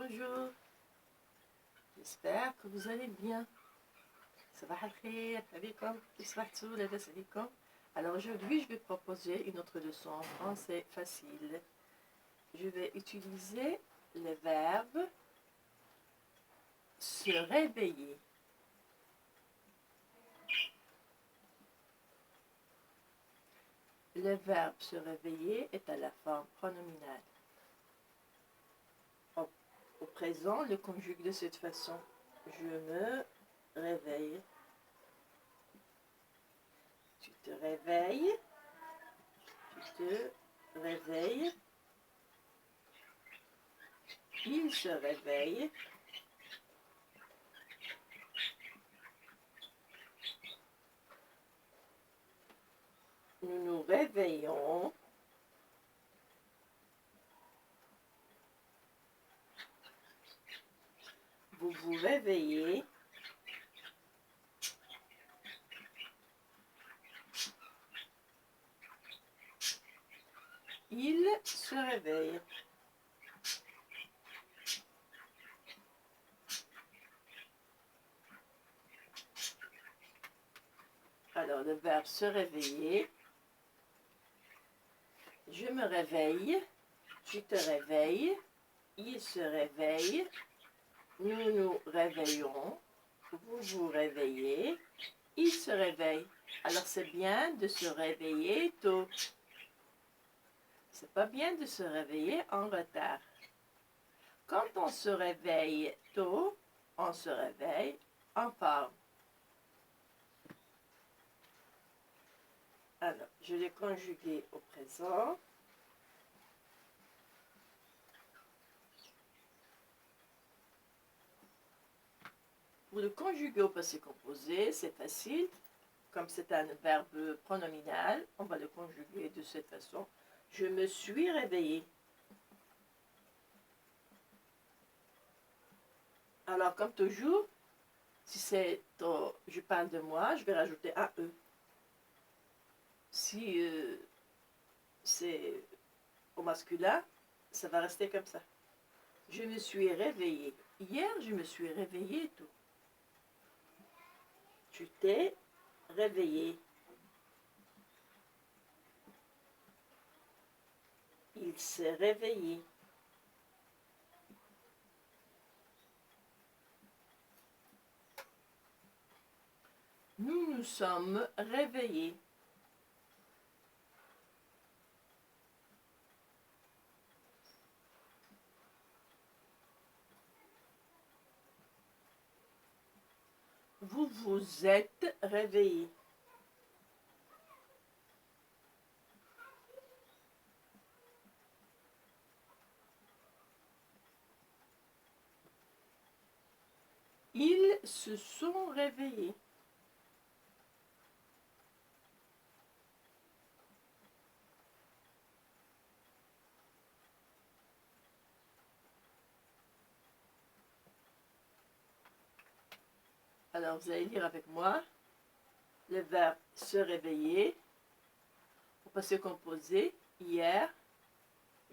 Bonjour, j'espère que vous allez bien. Sabah al-khair, alaykoum, kisbahtou, labas alaykoum. Alors aujourd'hui, je vais proposer une autre leçon en français facile. Je vais utiliser le verbe se réveiller. Le verbe se réveiller est à la forme pronominale. Au présent, le conjugue de cette façon. Je me réveille. Tu te réveilles. Tu te réveilles. Il se réveille. Nous nous réveillons. Vous vous réveillez. Il se réveille. Alors, le verbe se réveiller. Je me réveille. Tu te réveilles. Il se réveille. Nous nous réveillons. Vous vous réveillez. Il se réveille. Alors, c'est bien de se réveiller tôt. C'est pas bien de se réveiller en retard. Quand on se réveille tôt, on se réveille en forme. Alors, je l'ai conjugué au présent. Pour le conjuguer au passé composé, c'est facile. Comme c'est un verbe pronominal, on va le conjuguer de cette façon. Je me suis réveillé. Alors, comme toujours, si je parle de moi, je vais rajouter un E. Si c'est au masculin, ça va rester comme ça. Je me suis réveillé. Hier, je me suis réveillé tôt. Tu t'es réveillé. Il s'est réveillé. Nous nous sommes réveillés. Vous vous êtes réveillés. Ils se sont réveillés. Alors, vous allez lire avec moi le verbe se réveiller. Au passé composé, hier,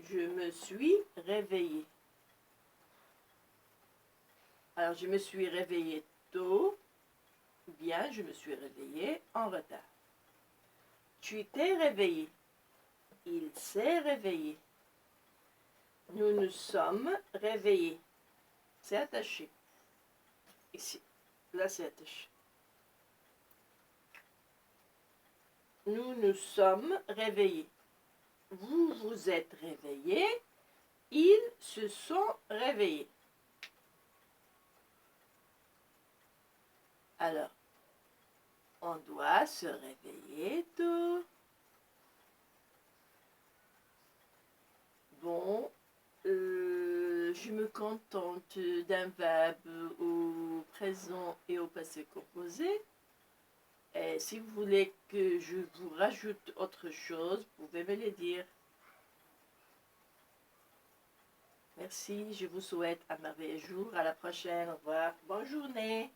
je me suis réveillé. Alors, je me suis réveillé tôt, ou bien je me suis réveillé en retard. Tu t'es réveillé. Il s'est réveillé. Nous nous sommes réveillés. C'est attaché. Ici. Là, c'est attaché. Nous nous sommes réveillés. Vous vous êtes réveillés. Ils se sont réveillés. Alors, on doit se réveiller tôt. Bon, je me contente d'un verbe au présent et au passé composé. Et si vous voulez que je vous rajoute autre chose, vous pouvez me le dire. Merci, je vous souhaite un merveilleux jour. À la prochaine, au revoir. Bonne journée.